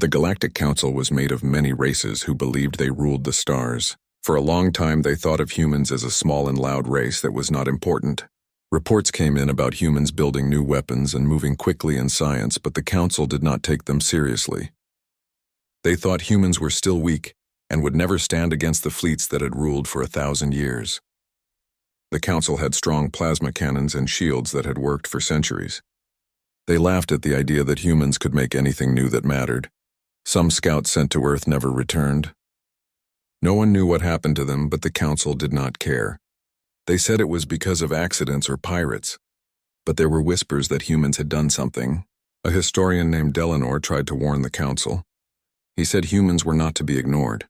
The Galactic Council was made of many races who believed they ruled the stars. For a long time they thought of humans as a small and loud race that was not important. Reports came in about humans building new weapons and moving quickly in science, but the Council did not take them seriously. They thought humans were still weak and would never stand against the fleets that had ruled for 1,000 years. The Council had strong plasma cannons and shields that had worked for centuries. They laughed at the idea that humans could make anything new that mattered. Some scouts sent to Earth never returned. No one knew what happened to them, but the Council did not care. They said it was because of accidents or pirates. But there were whispers that humans had done something. A historian named Delanor tried to warn the Council. He said humans were not to be ignored.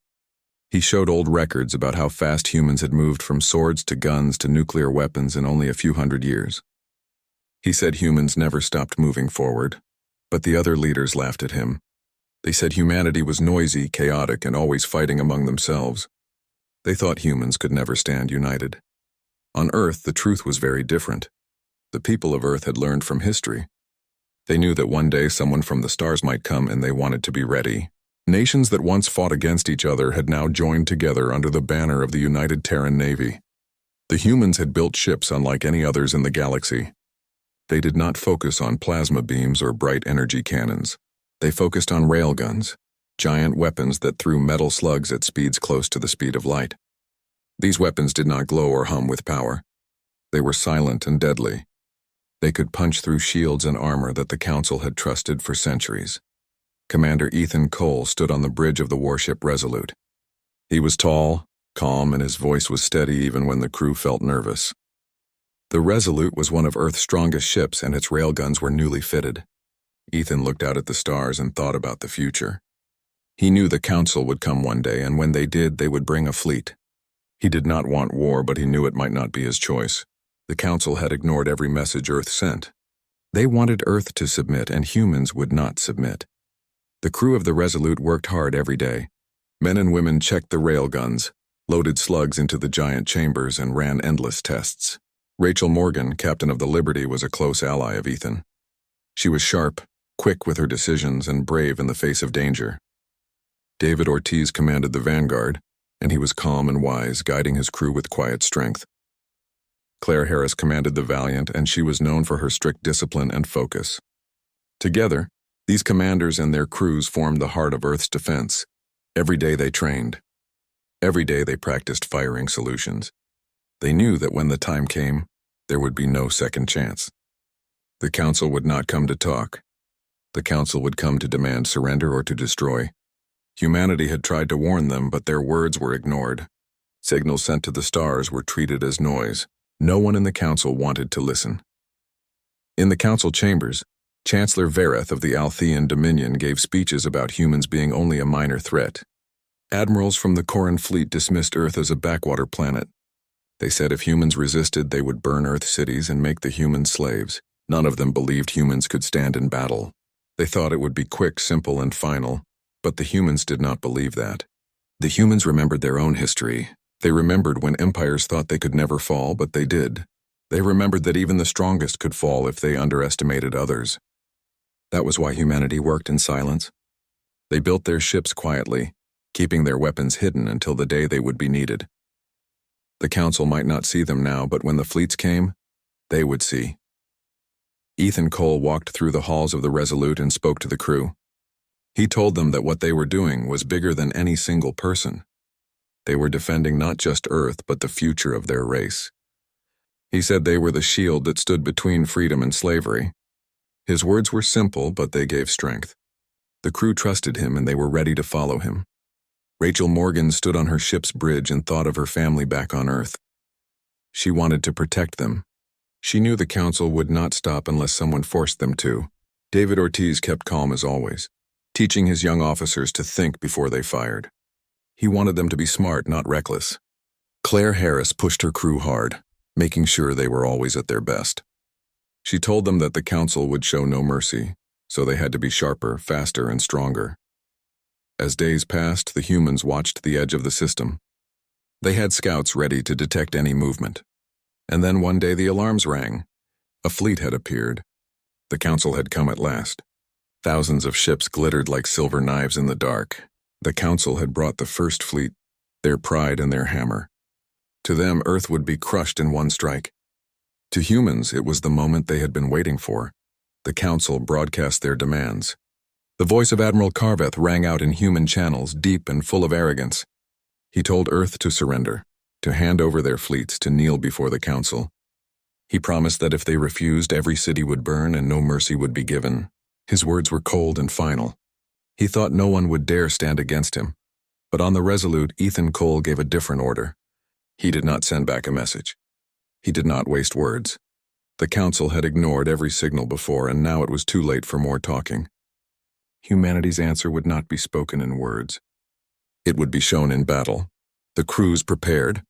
He showed old records about how fast humans had moved from swords to guns to nuclear weapons in only a few hundred years. He said humans never stopped moving forward, but the other leaders laughed at him. They said humanity was noisy, chaotic, and always fighting among themselves. They thought humans could never stand united. On Earth, the truth was very different. The people of Earth had learned from history. They knew that one day someone from the stars might come, and they wanted to be ready. Nations that once fought against each other had now joined together under the banner of the United Terran Navy. The humans had built ships unlike any others in the galaxy. They did not focus on plasma beams or bright energy cannons. They focused on railguns, giant weapons that threw metal slugs at speeds close to the speed of light. These weapons did not glow or hum with power. They were silent and deadly. They could punch through shields and armor that the Council had trusted for centuries. Commander Ethan Cole stood on the bridge of the warship Resolute. He was tall, calm, and his voice was steady even when the crew felt nervous. The Resolute was one of Earth's strongest ships, and its railguns were newly fitted. Ethan looked out at the stars and thought about the future. He knew the Council would come one day, and when they did, they would bring a fleet. He did not want war, but he knew it might not be his choice. The Council had ignored every message Earth sent. They wanted Earth to submit, and humans would not submit. The crew of the Resolute worked hard every day. Men and women checked the railguns, loaded slugs into the giant chambers, and ran endless tests. Rachel Morgan, captain of the Liberty, was a close ally of Ethan. She was sharp, quick with her decisions, and brave in the face of danger. David Ortiz commanded the Vanguard, and he was calm and wise, guiding his crew with quiet strength. Claire Harris commanded the Valiant, and she was known for her strict discipline and focus. Together, these commanders and their crews formed the heart of Earth's defense. Every day they trained. Every day they practiced firing solutions. They knew that when the time came, there would be no second chance. The Council would not come to talk. The Council would come to demand surrender or to destroy. Humanity had tried to warn them, but their words were ignored. Signals sent to the stars were treated as noise. No one in the Council wanted to listen. In the Council chambers, Chancellor Vareth of the Althean Dominion gave speeches about humans being only a minor threat. Admirals from the Corran fleet dismissed Earth as a backwater planet. They said if humans resisted, they would burn Earth cities and make the humans slaves. None of them believed humans could stand in battle. They thought it would be quick, simple, and final, but the humans did not believe that. The humans remembered their own history. They remembered when empires thought they could never fall, but they did. They remembered that even the strongest could fall if they underestimated others. That was why humanity worked in silence. They built their ships quietly, keeping their weapons hidden until the day they would be needed. The Council might not see them now, but when the fleets came, they would see. Ethan Cole walked through the halls of the Resolute and spoke to the crew. He told them that what they were doing was bigger than any single person. They were defending not just Earth, but the future of their race. He said they were the shield that stood between freedom and slavery. His words were simple, but they gave strength. The crew trusted him, and they were ready to follow him. Rachel Morgan stood on her ship's bridge and thought of her family back on Earth. She wanted to protect them. She knew the Council would not stop unless someone forced them to. David Ortiz kept calm as always, teaching his young officers to think before they fired. He wanted them to be smart, not reckless. Claire Harris pushed her crew hard, making sure they were always at their best. She told them that the Council would show no mercy, so they had to be sharper, faster, and stronger. As days passed, the humans watched the edge of the system. They had scouts ready to detect any movement. And then one day the alarms rang. A fleet had appeared. The Council had come at last. Thousands of ships glittered like silver knives in the dark. The Council had brought the First Fleet, their pride and their hammer. To them, Earth would be crushed in one strike. To humans, it was the moment they had been waiting for. The Council broadcast their demands. The voice of Admiral Carveth rang out in human channels, deep and full of arrogance. He told Earth to surrender, to hand over their fleets, to kneel before the Council. He promised that if they refused, every city would burn and no mercy would be given. His words were cold and final. He thought no one would dare stand against him. But on the Resolute, Ethan Cole gave a different order. He did not send back a message. He did not waste words. The Council had ignored every signal before, and now it was too late for more talking. Humanity's answer would not be spoken in words. It would be shown in battle. The crews prepared.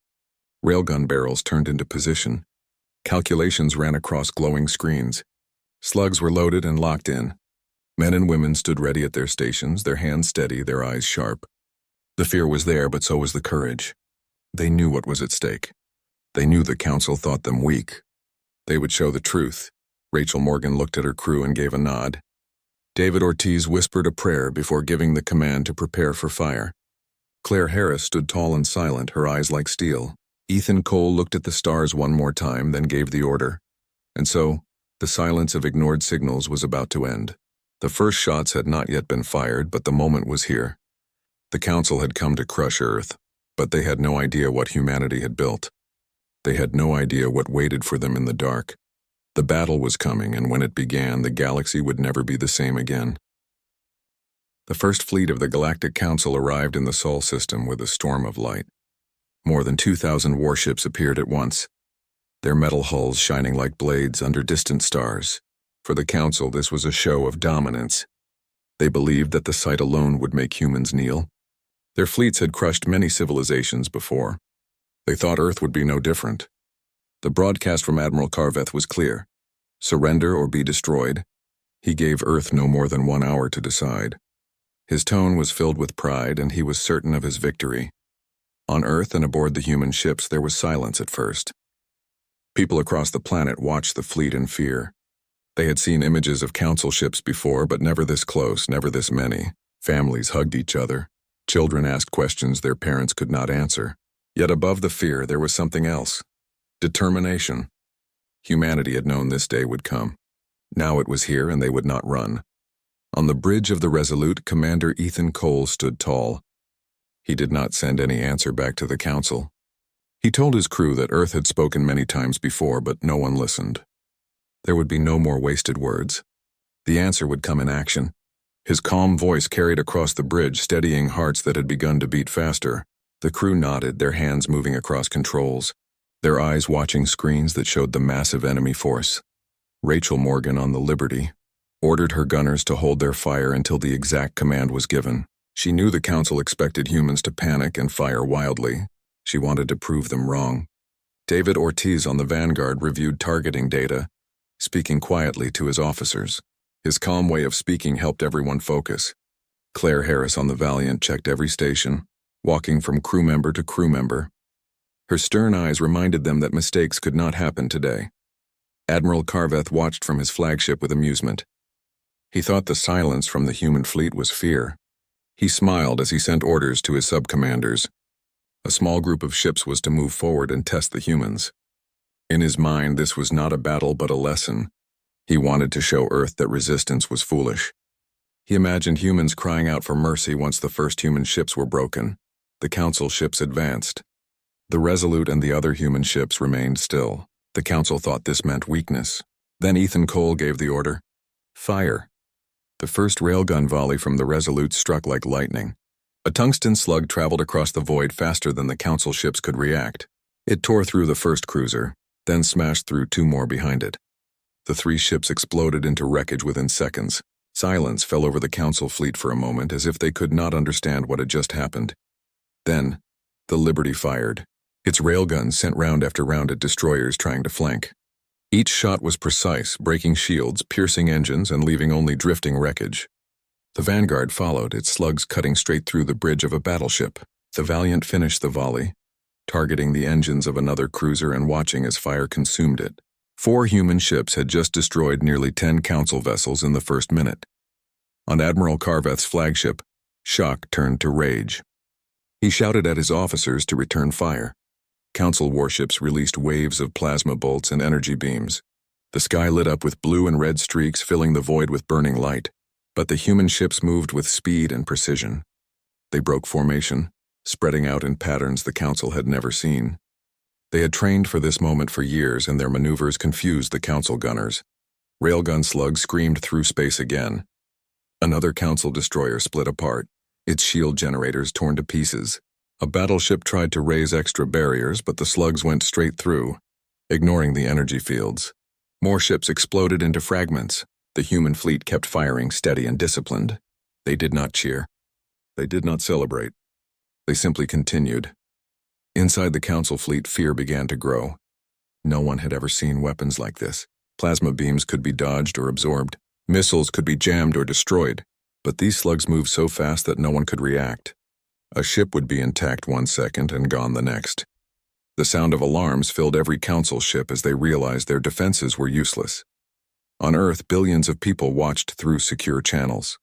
Railgun barrels turned into position. Calculations ran across glowing screens. Slugs were loaded and locked in. Men and women stood ready at their stations, their hands steady, their eyes sharp. The fear was there, but so was the courage. They knew what was at stake. They knew the Council thought them weak. They would show the truth. Rachel Morgan looked at her crew and gave a nod. David Ortiz whispered a prayer before giving the command to prepare for fire. Claire Harris stood tall and silent, her eyes like steel. Ethan Cole looked at the stars one more time, then gave the order. And so, the silence of ignored signals was about to end. The first shots had not yet been fired, but the moment was here. The Council had come to crush Earth, but they had no idea what humanity had built. They had no idea what waited for them in the dark. The battle was coming, and when it began, the galaxy would never be the same again. The First Fleet of the Galactic Council arrived in the Sol system with a storm of light. More than 2,000 warships appeared at once, their metal hulls shining like blades under distant stars. For the Council, this was a show of dominance. They believed that the sight alone would make humans kneel. Their fleets had crushed many civilizations before. They thought Earth would be no different. The broadcast from Admiral Carveth was clear. Surrender or be destroyed. He gave Earth no more than 1 hour to decide. His tone was filled with pride, and he was certain of his victory. On Earth and aboard the human ships, there was silence at first. People across the planet watched the fleet in fear. They had seen images of Council ships before, but never this close, never this many. Families hugged each other. Children asked questions their parents could not answer. Yet above the fear, there was something else. Determination. Humanity had known this day would come. Now it was here, and they would not run. On the bridge of the Resolute, Commander Ethan Cole stood tall. He did not send any answer back to the Council. He told his crew that Earth had spoken many times before, but no one listened. There would be no more wasted words. The answer would come in action. His calm voice carried across the bridge, steadying hearts that had begun to beat faster. The crew nodded, their hands moving across controls, their eyes watching screens that showed the massive enemy force. Rachel Morgan on the Liberty ordered her gunners to hold their fire until the exact command was given. She knew the Council expected humans to panic and fire wildly. She wanted to prove them wrong. David Ortiz on the Vanguard reviewed targeting data, speaking quietly to his officers. His calm way of speaking helped everyone focus. Claire Harris on the Valiant checked every station, walking from crew member to crew member. Her stern eyes reminded them that mistakes could not happen today. Admiral Carveth watched from his flagship with amusement. He thought the silence from the human fleet was fear. He smiled as he sent orders to his sub-commanders. A small group of ships was to move forward and test the humans. In his mind, this was not a battle but a lesson. He wanted to show Earth that resistance was foolish. He imagined humans crying out for mercy once the first human ships were broken. The Council ships advanced. The Resolute and the other human ships remained still. The Council thought this meant weakness. Then Ethan Cole gave the order. Fire. The first railgun volley from the Resolute struck like lightning. A tungsten slug traveled across the void faster than the Council ships could react. It tore through the first cruiser, then smashed through 2 more behind it. The 3 ships exploded into wreckage within seconds. Silence fell over the Council fleet for a moment, as if they could not understand what had just happened. Then, the Liberty fired. Its railguns sent round after round at destroyers trying to flank. Each shot was precise, breaking shields, piercing engines, and leaving only drifting wreckage. The Vanguard followed, its slugs cutting straight through the bridge of a battleship. The Valiant finished the volley, targeting the engines of another cruiser and watching as fire consumed it. 4 human ships had just destroyed nearly 10 Council vessels in the first minute. On Admiral Carveth's flagship, shock turned to rage. He shouted at his officers to return fire. Council warships released waves of plasma bolts and energy beams. The sky lit up with blue and red streaks, filling the void with burning light. But the human ships moved with speed and precision. They broke formation, spreading out in patterns the Council had never seen. They had trained for this moment for years, and their maneuvers confused the Council gunners. Railgun slugs screamed through space again. Another Council destroyer split apart, its shield generators torn to pieces. A battleship tried to raise extra barriers, but the slugs went straight through, ignoring the energy fields. More ships exploded into fragments. The human fleet kept firing, steady and disciplined. They did not cheer. They did not celebrate. They simply continued. Inside the Council fleet, fear began to grow. No one had ever seen weapons like this. Plasma beams could be dodged or absorbed. Missiles could be jammed or destroyed. But these slugs moved so fast that no one could react. A ship would be intact one second and gone the next. The sound of alarms filled every Council ship as they realized their defenses were useless. On Earth, billions of people watched through secure channels.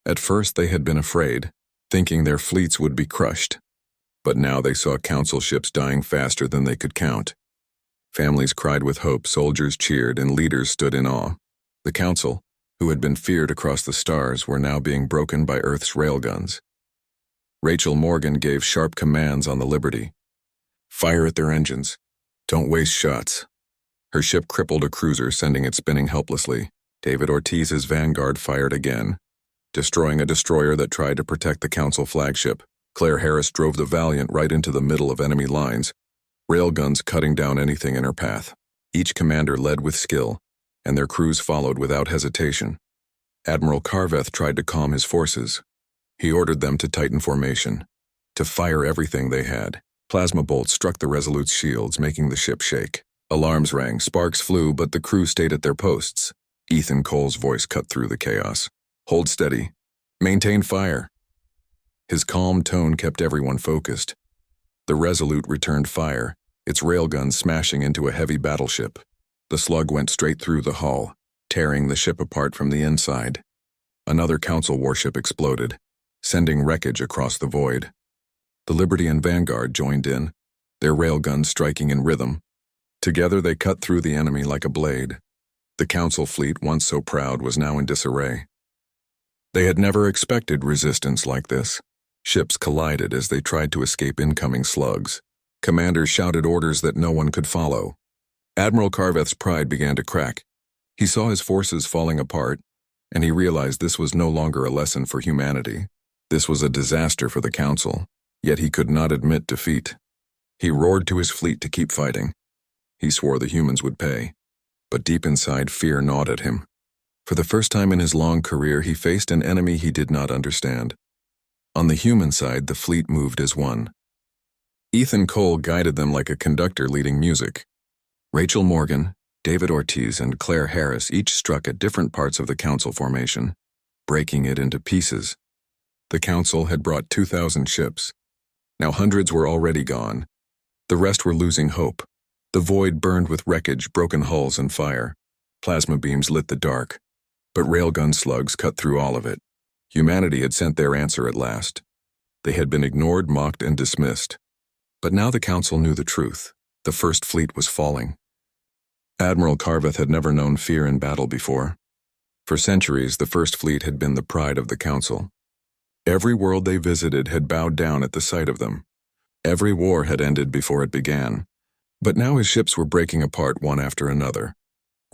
At first, they had been afraid, thinking their fleets would be crushed. But now they saw Council ships dying faster than they could count. Families cried with hope, soldiers cheered, and leaders stood in awe. The Council, who had been feared across the stars, were now being broken by Earth's railguns. Rachel Morgan gave sharp commands on the Liberty. Fire at their engines. Don't waste shots. Her ship crippled a cruiser, sending it spinning helplessly. David Ortiz's Vanguard fired again, destroying a destroyer that tried to protect the Council flagship. Claire Harris drove the Valiant right into the middle of enemy lines, railguns cutting down anything in her path. Each commander led with skill, and their crews followed without hesitation. Admiral Carveth tried to calm his forces. He ordered them to tighten formation, to fire everything they had. Plasma bolts struck the Resolute's shields, making the ship shake. Alarms rang, sparks flew, but the crew stayed at their posts. Ethan Cole's voice cut through the chaos. Hold steady. Maintain fire. His calm tone kept everyone focused. The Resolute returned fire, its railguns smashing into a heavy battleship. The slug went straight through the hull, tearing the ship apart from the inside. Another Council warship exploded, sending wreckage across the void. The Liberty and Vanguard joined in, their railguns striking in rhythm. Together they cut through the enemy like a blade. The Council fleet, once so proud, was now in disarray. They had never expected resistance like this. Ships collided as they tried to escape incoming slugs. Commanders shouted orders that no one could follow. Admiral Carveth's pride began to crack. He saw his forces falling apart, and he realized this was no longer a lesson for humanity. This was a disaster for the Council, yet he could not admit defeat. He roared to his fleet to keep fighting. He swore the humans would pay, but deep inside fear gnawed at him. For the first time in his long career, he faced an enemy he did not understand. On the human side, the fleet moved as one. Ethan Cole guided them like a conductor leading music. Rachel Morgan, David Ortiz, and Claire Harris each struck at different parts of the Council formation, breaking it into pieces. The Council had brought 2,000 ships. Now hundreds were already gone. The rest were losing hope. The void burned with wreckage, broken hulls, and fire. Plasma beams lit the dark, but railgun slugs cut through all of it. Humanity had sent their answer at last. They had been ignored, mocked, and dismissed. But now the Council knew the truth. The First Fleet was falling. Admiral Carveth had never known fear in battle before. For centuries, the First Fleet had been the pride of the Council. Every world they visited had bowed down at the sight of them. Every war had ended before it began. But now his ships were breaking apart one after another.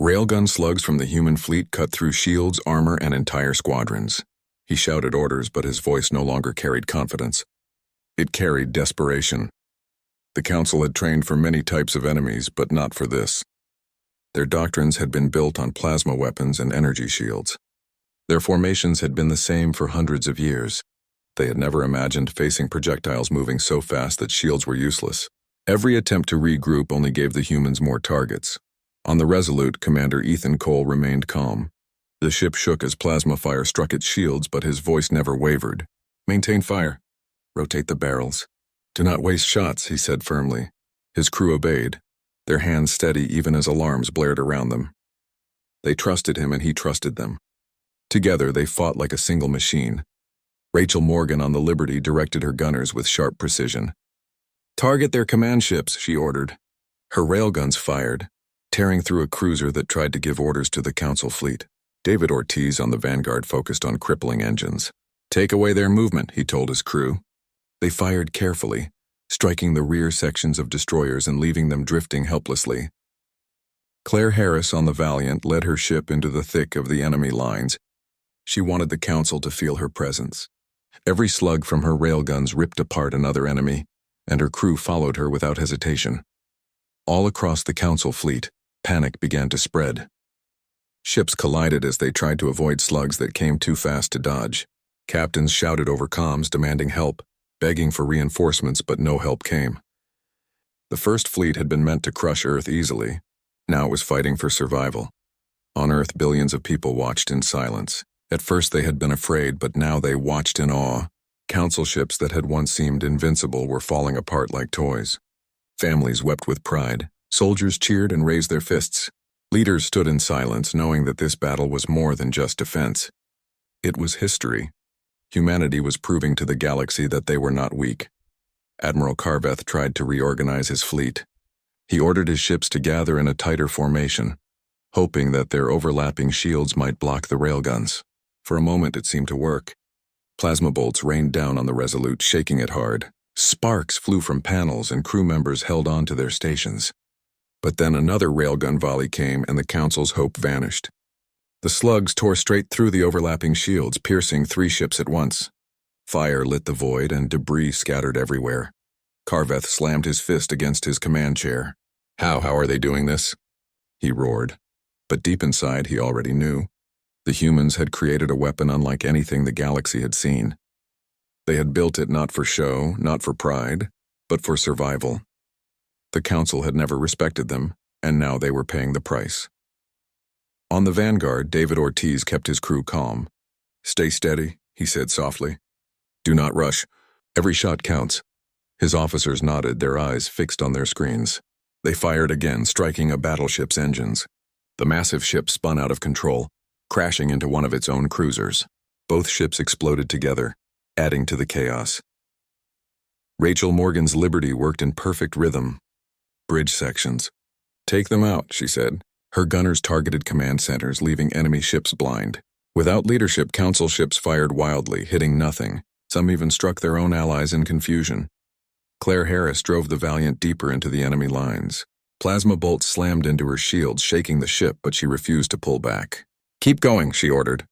Railgun slugs from the human fleet cut through shields, armor, and entire squadrons. He shouted orders, but his voice no longer carried confidence. It carried desperation. The Council had trained for many types of enemies, but not for this. Their doctrines had been built on plasma weapons and energy shields. Their formations had been the same for hundreds of years. They had never imagined facing projectiles moving so fast that shields were useless. Every attempt to regroup only gave the humans more targets. On the Resolute, Commander Ethan Cole remained calm. The ship shook as plasma fire struck its shields, but his voice never wavered. Maintain fire. Rotate the barrels. Do not waste shots, he said firmly. His crew obeyed, their hands steady even as alarms blared around them. They trusted him and he trusted them. Together, they fought like a single machine. Rachel Morgan on the Liberty directed her gunners with sharp precision. "Target their command ships," she ordered. Her railguns fired, tearing through a cruiser that tried to give orders to the Council fleet. David Ortiz on the Vanguard focused on crippling engines. "Take away their movement," he told his crew. They fired carefully, striking the rear sections of destroyers and leaving them drifting helplessly. Claire Harris on the Valiant led her ship into the thick of the enemy lines. She wanted the Council to feel her presence. Every slug from her railguns ripped apart another enemy, and her crew followed her without hesitation. All across the Council fleet, panic began to spread. Ships collided as they tried to avoid slugs that came too fast to dodge. Captains shouted over comms demanding help, begging for reinforcements, but no help came. The First Fleet had been meant to crush Earth easily. Now it was fighting for survival. On Earth, billions of people watched in silence. At first they had been afraid, but now they watched in awe. Council ships that had once seemed invincible were falling apart like toys. Families wept with pride. Soldiers cheered and raised their fists. Leaders stood in silence, knowing that this battle was more than just defense. It was history. Humanity was proving to the galaxy that they were not weak. Admiral Carveth tried to reorganize his fleet. He ordered his ships to gather in a tighter formation, hoping that their overlapping shields might block the railguns. For a moment it seemed to work. Plasma bolts rained down on the Resolute, shaking it hard. Sparks flew from panels and crew members held on to their stations. But then another railgun volley came and the Council's hope vanished. The slugs tore straight through the overlapping shields, piercing 3 ships at once. Fire lit the void and debris scattered everywhere. Carveth slammed his fist against his command chair. How are they doing this?" he roared. But deep inside he already knew. The humans had created a weapon unlike anything the galaxy had seen. They had built it not for show, not for pride, but for survival. The Council had never respected them, and now they were paying the price. On the Vanguard, David Ortiz kept his crew calm. "Stay steady," he said softly. "Do not rush. Every shot counts." His officers nodded, their eyes fixed on their screens. They fired again, striking a battleship's engines. The massive ship spun out of control, crashing into one of its own cruisers. Both ships exploded together, adding to the chaos. Rachel Morgan's Liberty worked in perfect rhythm. Bridge sections. "Take them out," she said. Her gunners targeted command centers, leaving enemy ships blind. Without leadership, Council ships fired wildly, hitting nothing. Some even struck their own allies in confusion. Claire Harris drove the Valiant deeper into the enemy lines. Plasma bolts slammed into her shields, shaking the ship, but she refused to pull back. "Keep going," she ordered.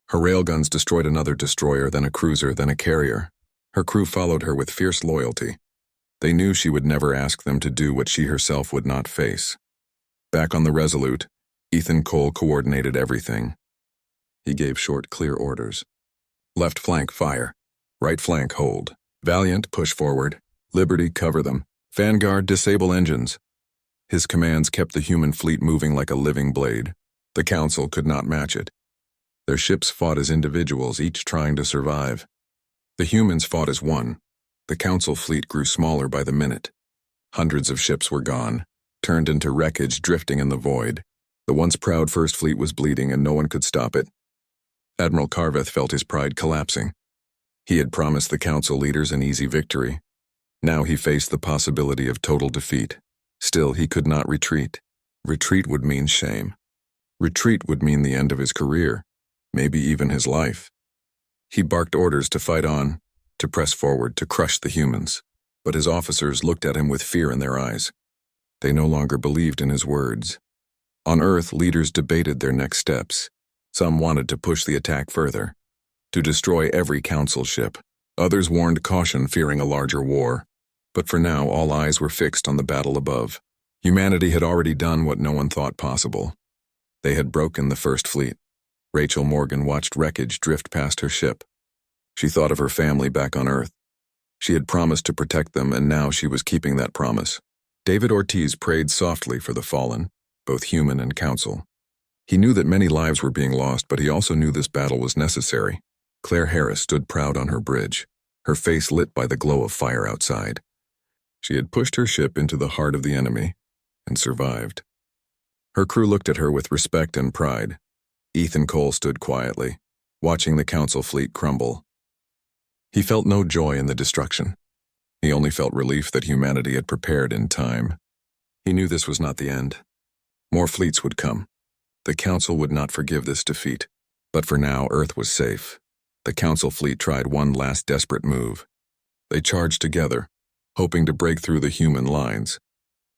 Her railguns destroyed another destroyer, then a cruiser, then a carrier. Her crew followed her with fierce loyalty. They knew she would never ask them to do what she herself would not face. Back on the Resolute, Ethan Cole coordinated everything. He gave short, clear orders. "Left flank, fire. Right flank, hold. Valiant, push forward. Liberty, cover them. Vanguard, disable engines." His commands kept the human fleet moving like a living blade. The Council could not match it. Their ships fought as individuals, each trying to survive. The humans fought as one. The Council fleet grew smaller by the minute. Hundreds of ships were gone, turned into wreckage drifting in the void. The once proud First Fleet was bleeding and no one could stop it. Admiral Carveth felt his pride collapsing. He had promised the Council leaders an easy victory. Now he faced the possibility of total defeat. Still, he could not retreat. Retreat would mean shame. Retreat would mean the end of his career, maybe even his life. He barked orders to fight on, to press forward, to crush the humans. But his officers looked at him with fear in their eyes. They no longer believed in his words. On Earth, leaders debated their next steps. Some wanted to push the attack further, to destroy every Council ship. Others warned caution, fearing a larger war. But for now, all eyes were fixed on the battle above. Humanity had already done what no one thought possible. They had broken the First Fleet. Rachel Morgan watched wreckage drift past her ship. She thought of her family back on Earth. She had promised to protect them, and now she was keeping that promise. David Ortiz prayed softly for the fallen, both human and Council. He knew that many lives were being lost, but he also knew this battle was necessary. Claire Harris stood proud on her bridge, her face lit by the glow of fire outside. She had pushed her ship into the heart of the enemy and survived. Her crew looked at her with respect and pride. Ethan Cole stood quietly, watching the council fleet crumble. He felt no joy in the destruction. He only felt relief that humanity had prepared in time. He knew this was not the end. More fleets would come. The council would not forgive this defeat. But for now, Earth was safe. The council fleet tried one last desperate move. They charged together, hoping to break through the human lines.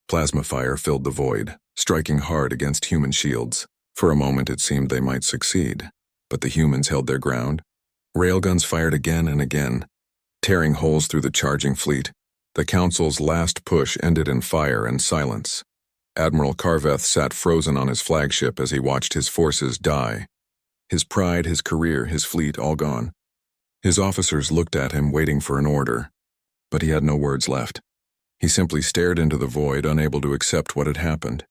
Plasma fire filled the void, striking hard against human shields. For a moment it seemed they might succeed, but the humans held their ground. Railguns fired again and again, tearing holes through the charging fleet. The council's last push ended in fire and silence. Admiral Carveth sat frozen on his flagship as he watched his forces die. His pride, his career, his fleet all gone. His officers looked at him, waiting for an order, but he had no words left. He simply stared into the void, unable to accept what had happened.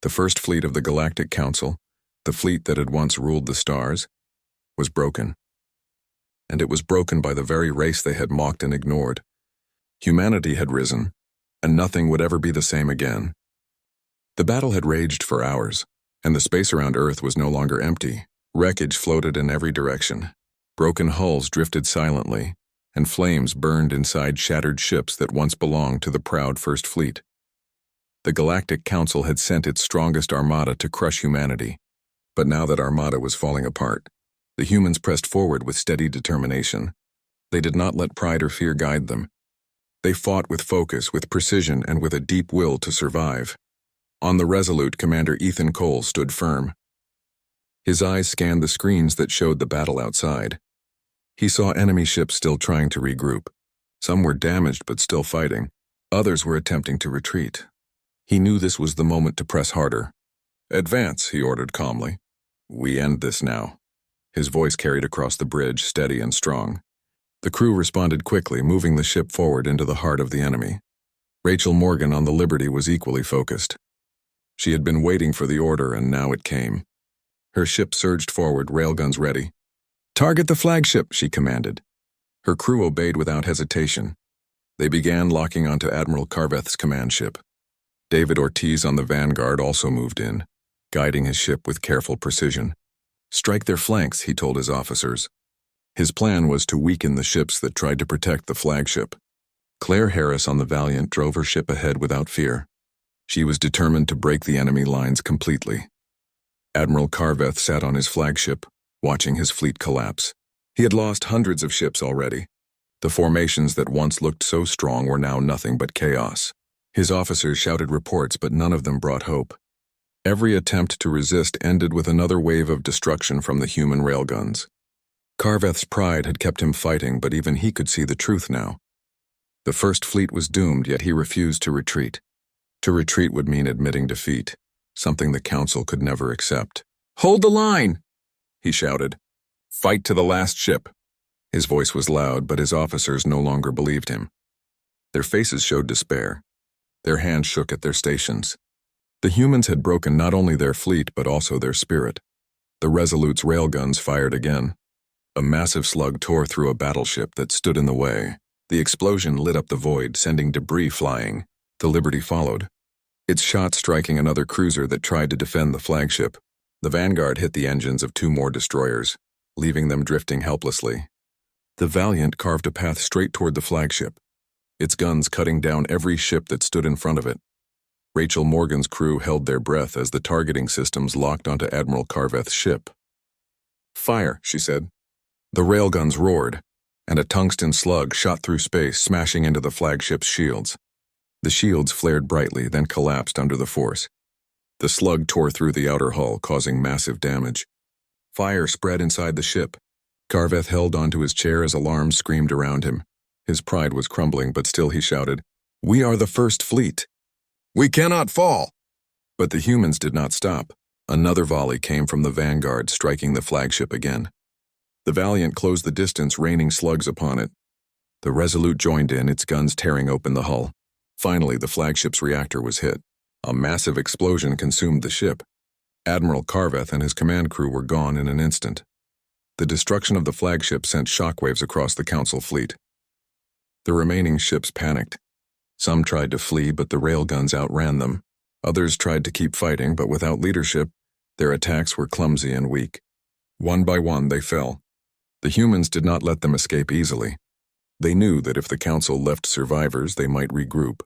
The first fleet of the Galactic Council, the fleet that had once ruled the stars, was broken. And it was broken by the very race they had mocked and ignored. Humanity had risen, and nothing would ever be the same again. The battle had raged for hours, and the space around Earth was no longer empty. Wreckage floated in every direction. Broken hulls drifted silently, and flames burned inside shattered ships that once belonged to the proud First Fleet. The Galactic Council had sent its strongest armada to crush humanity. But now that armada was falling apart, the humans pressed forward with steady determination. They did not let pride or fear guide them. They fought with focus, with precision, and with a deep will to survive. On the Resolute, Commander Ethan Cole stood firm. His eyes scanned the screens that showed the battle outside. He saw enemy ships still trying to regroup. Some were damaged but still fighting. Others were attempting to retreat. He knew this was the moment to press harder. "Advance," he ordered calmly. "We end this now." His voice carried across the bridge, steady and strong. The crew responded quickly, moving the ship forward into the heart of the enemy. Rachel Morgan on the Liberty was equally focused. She had been waiting for the order, and now it came. Her ship surged forward, railguns ready. "Target the flagship," she commanded. Her crew obeyed without hesitation. They began locking onto Admiral Carveth's command ship. David Ortiz on the Vanguard also moved in, guiding his ship with careful precision. "Strike their flanks," he told his officers. His plan was to weaken the ships that tried to protect the flagship. Claire Harris on the Valiant drove her ship ahead without fear. She was determined to break the enemy lines completely. Admiral Carveth sat on his flagship, watching his fleet collapse. He had lost hundreds of ships already. The formations that once looked so strong were now nothing but chaos. His officers shouted reports, but none of them brought hope. Every attempt to resist ended with another wave of destruction from the human railguns. Carveth's pride had kept him fighting, but even he could see the truth now. The First Fleet was doomed, yet he refused to retreat. To retreat would mean admitting defeat, something the Council could never accept. "Hold the line!" he shouted. "Fight to the last ship." His voice was loud, but his officers no longer believed him. Their faces showed despair. Their hands shook at their stations. The humans had broken not only their fleet, but also their spirit. The Resolute's railguns fired again. A massive slug tore through a battleship that stood in the way. The explosion lit up the void, sending debris flying. The Liberty followed, its shot striking another cruiser that tried to defend the flagship. The Vanguard hit the engines of two more destroyers, leaving them drifting helplessly. The Valiant carved a path straight toward the flagship, its guns cutting down every ship that stood in front of it. Rachel Morgan's crew held their breath as the targeting systems locked onto Admiral Carveth's ship. "Fire," she said. The railguns roared, and a tungsten slug shot through space, smashing into the flagship's shields. The shields flared brightly, then collapsed under the force. The slug tore through the outer hull, causing massive damage. Fire spread inside the ship. Carveth held onto his chair as alarms screamed around him. His pride was crumbling, but still he shouted, "We are the First Fleet. We cannot fall!" But the humans did not stop. Another volley came from the Vanguard, striking the flagship again. The Valiant closed the distance, raining slugs upon it. The Resolute joined in, its guns tearing open the hull. Finally, the flagship's reactor was hit. A massive explosion consumed the ship. Admiral Carveth and his command crew were gone in an instant. The destruction of the flagship sent shockwaves across the Council fleet. The remaining ships panicked. Some tried to flee, but the railguns outran them. Others tried to keep fighting, but without leadership, their attacks were clumsy and weak. One by one, they fell. The humans did not let them escape easily. They knew that if the council left survivors, they might regroup.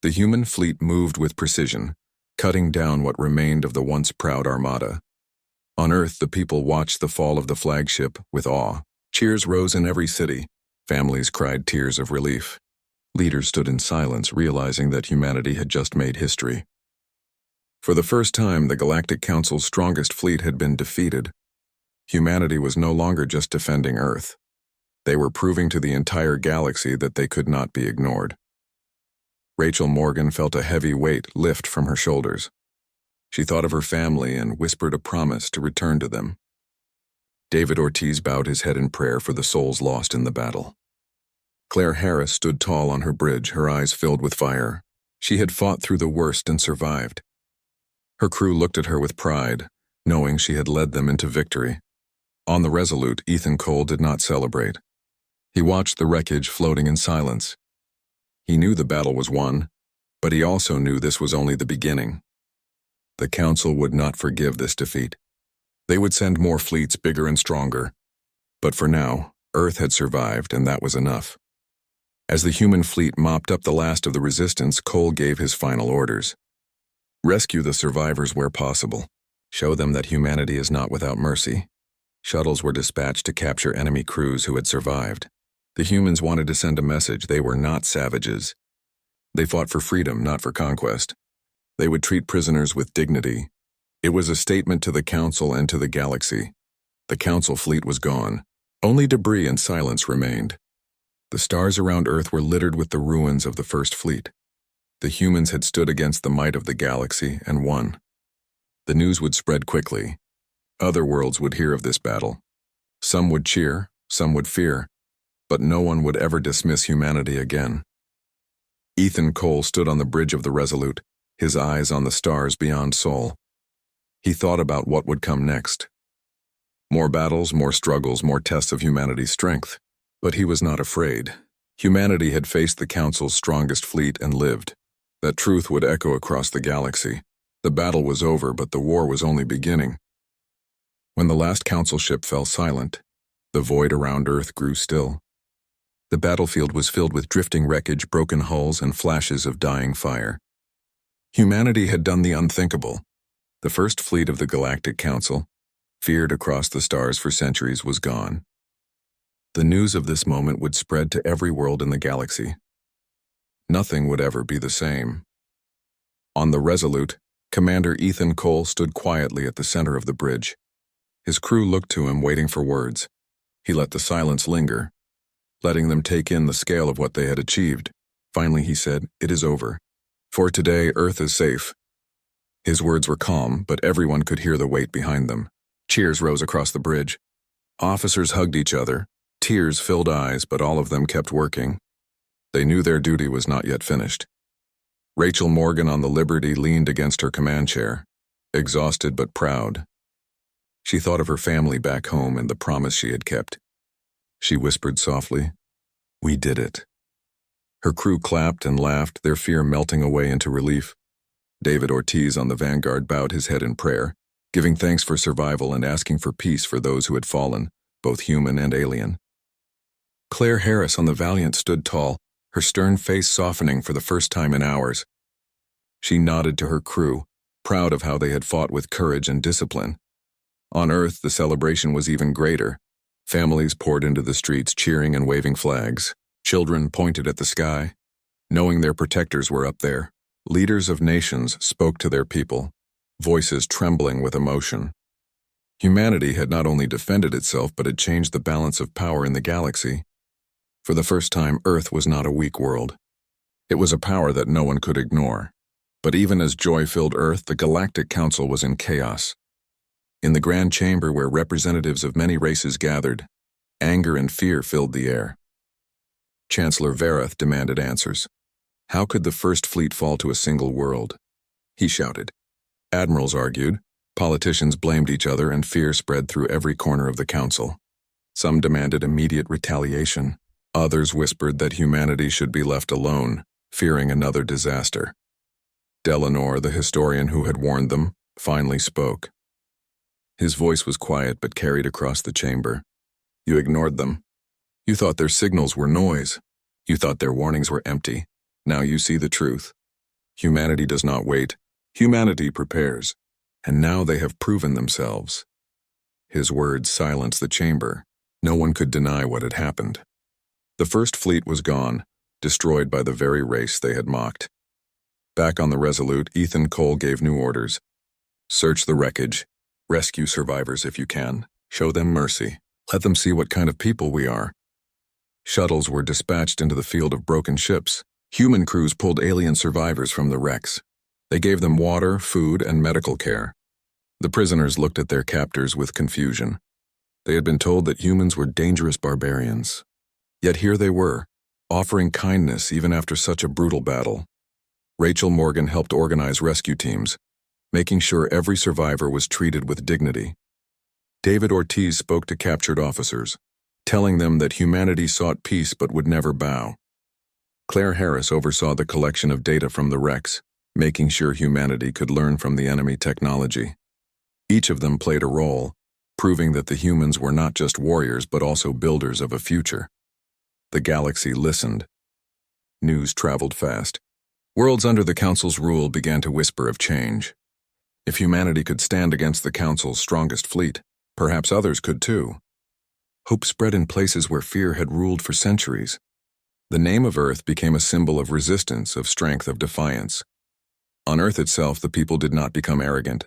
The human fleet moved with precision, cutting down what remained of the once proud armada. On Earth, the people watched the fall of the flagship with awe. Cheers rose in every city. Families cried tears of relief. Leaders stood in silence, realizing that humanity had just made history. For the first time, the Galactic Council's strongest fleet had been defeated. Humanity was no longer just defending Earth. They were proving to the entire galaxy that they could not be ignored. Rachel Morgan felt a heavy weight lift from her shoulders. She thought of her family and whispered a promise to return to them. David Ortiz bowed his head in prayer for the souls lost in the battle. Claire Harris stood tall on her bridge, her eyes filled with fire. She had fought through the worst and survived. Her crew looked at her with pride, knowing she had led them into victory. On the Resolute, Ethan Cole did not celebrate. He watched the wreckage floating in silence. He knew the battle was won, but he also knew this was only the beginning. The Council would not forgive this defeat. They would send more fleets bigger and stronger. But for now, Earth had survived, and that was enough. As the human fleet mopped up the last of the resistance, Cole gave his final orders. Rescue the survivors where possible. Show them that humanity is not without mercy. Shuttles were dispatched to capture enemy crews who had survived. The humans wanted to send a message: they were not savages. They fought for freedom, not for conquest. They would treat prisoners with dignity. It was a statement to the Council and to the galaxy. The Council fleet was gone. Only debris and silence remained. The stars around Earth were littered with the ruins of the First Fleet. The humans had stood against the might of the galaxy and won. The news would spread quickly. Other worlds would hear of this battle. Some would cheer, some would fear, but no one would ever dismiss humanity again. Ethan Cole stood on the bridge of the Resolute, his eyes on the stars beyond Sol. He thought about what would come next. More battles, more struggles, more tests of humanity's strength. But he was not afraid. Humanity had faced the Council's strongest fleet and lived. That truth would echo across the galaxy. The battle was over, but the war was only beginning. When the last Council ship fell silent, the void around Earth grew still. The battlefield was filled with drifting wreckage, broken hulls, and flashes of dying fire. Humanity had done the unthinkable. The first fleet of the Galactic Council, feared across the stars for centuries, was gone. The news of this moment would spread to every world in the galaxy. Nothing would ever be the same. On the Resolute, Commander Ethan Cole stood quietly at the center of the bridge. His crew looked to him, waiting for words. He let the silence linger, letting them take in the scale of what they had achieved. Finally he said, "It is over. For today, Earth is safe." His words were calm, but everyone could hear the weight behind them. Cheers rose across the bridge. Officers hugged each other. Tears filled eyes, but all of them kept working. They knew their duty was not yet finished. Rachel Morgan on the Liberty leaned against her command chair, exhausted but proud. She thought of her family back home and the promise she had kept. She whispered softly, "We did it." Her crew clapped and laughed, their fear melting away into relief. David Ortiz on the Vanguard bowed his head in prayer, giving thanks for survival and asking for peace for those who had fallen, both human and alien. Claire Harris on the Valiant stood tall, her stern face softening for the first time in hours. She nodded to her crew, proud of how they had fought with courage and discipline. On Earth, the celebration was even greater. Families poured into the streets, cheering and waving flags. Children pointed at the sky, knowing their protectors were up there. Leaders of nations spoke to their people, voices trembling with emotion. Humanity had not only defended itself, but had changed the balance of power in the galaxy. For the first time, Earth was not a weak world. It was a power that no one could ignore. But even as joy filled Earth, the Galactic Council was in chaos. In the Grand Chamber where representatives of many races gathered, anger and fear filled the air. Chancellor Vareth demanded answers. How could the First Fleet fall to a single world? He shouted. Admirals argued, politicians blamed each other, and fear spread through every corner of the Council. Some demanded immediate retaliation. Others whispered that humanity should be left alone, fearing another disaster. Delanor, the historian who had warned them, finally spoke. His voice was quiet but carried across the chamber. You ignored them. You thought their signals were noise. You thought their warnings were empty. Now you see the truth. Humanity does not wait. Humanity prepares. And now they have proven themselves. His words silenced the chamber. No one could deny what had happened. The first fleet was gone, destroyed by the very race they had mocked. Back on the Resolute, Ethan Cole gave new orders. Search the wreckage. Rescue survivors if you can. Show them mercy. Let them see what kind of people we are. Shuttles were dispatched into the field of broken ships. Human crews pulled alien survivors from the wrecks. They gave them water, food, and medical care. The prisoners looked at their captors with confusion. They had been told that humans were dangerous barbarians. Yet here they were, offering kindness even after such a brutal battle. Rachel Morgan helped organize rescue teams, making sure every survivor was treated with dignity. David Ortiz spoke to captured officers, telling them that humanity sought peace but would never bow. Claire Harris oversaw the collection of data from the wrecks, making sure humanity could learn from the enemy technology. Each of them played a role, proving that the humans were not just warriors but also builders of a future. The galaxy listened. News traveled fast. Worlds under the Council's rule began to whisper of change. If humanity could stand against the Council's strongest fleet, perhaps others could too. Hope spread in places where fear had ruled for centuries. The name of Earth became a symbol of resistance, of strength, of defiance. On Earth itself, the people did not become arrogant.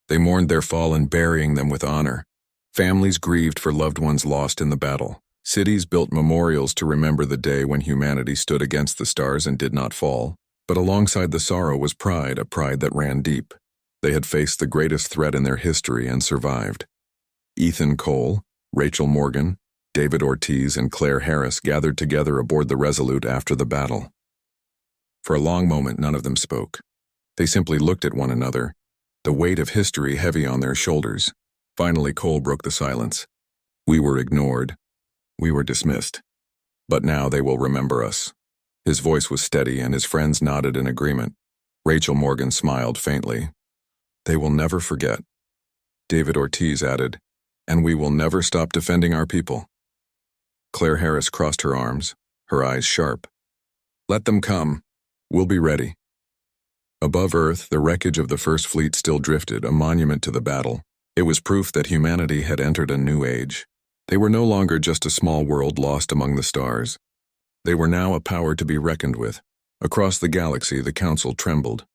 They mourned their fallen, burying them with honor. Families grieved for loved ones lost in the battle. Cities built memorials to remember the day when humanity stood against the stars and did not fall. But alongside the sorrow was pride, a pride that ran deep. They had faced the greatest threat in their history and survived. Ethan Cole, Rachel Morgan, David Ortiz, and Claire Harris gathered together aboard the Resolute after the battle. For a long moment, none of them spoke. They simply looked at one another, the weight of history heavy on their shoulders. Finally, Cole broke the silence. We were ignored. We were dismissed. But now they will remember us. His voice was steady, and his friends nodded in agreement. Rachel Morgan smiled faintly. They will never forget. David Ortiz added, and we will never stop defending our people. Claire Harris crossed her arms, her eyes sharp. Let them come. We'll be ready. Above Earth, the wreckage of the First Fleet still drifted, a monument to the battle. It was proof that humanity had entered a new age. They were no longer just a small world lost among the stars. They were now a power to be reckoned with. Across the galaxy, the Council trembled.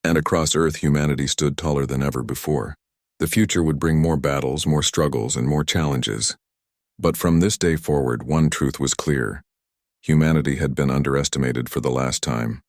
And across Earth, humanity stood taller than ever before. The future would bring more battles, more struggles, and more challenges. But from this day forward, one truth was clear. Humanity had been underestimated for the last time.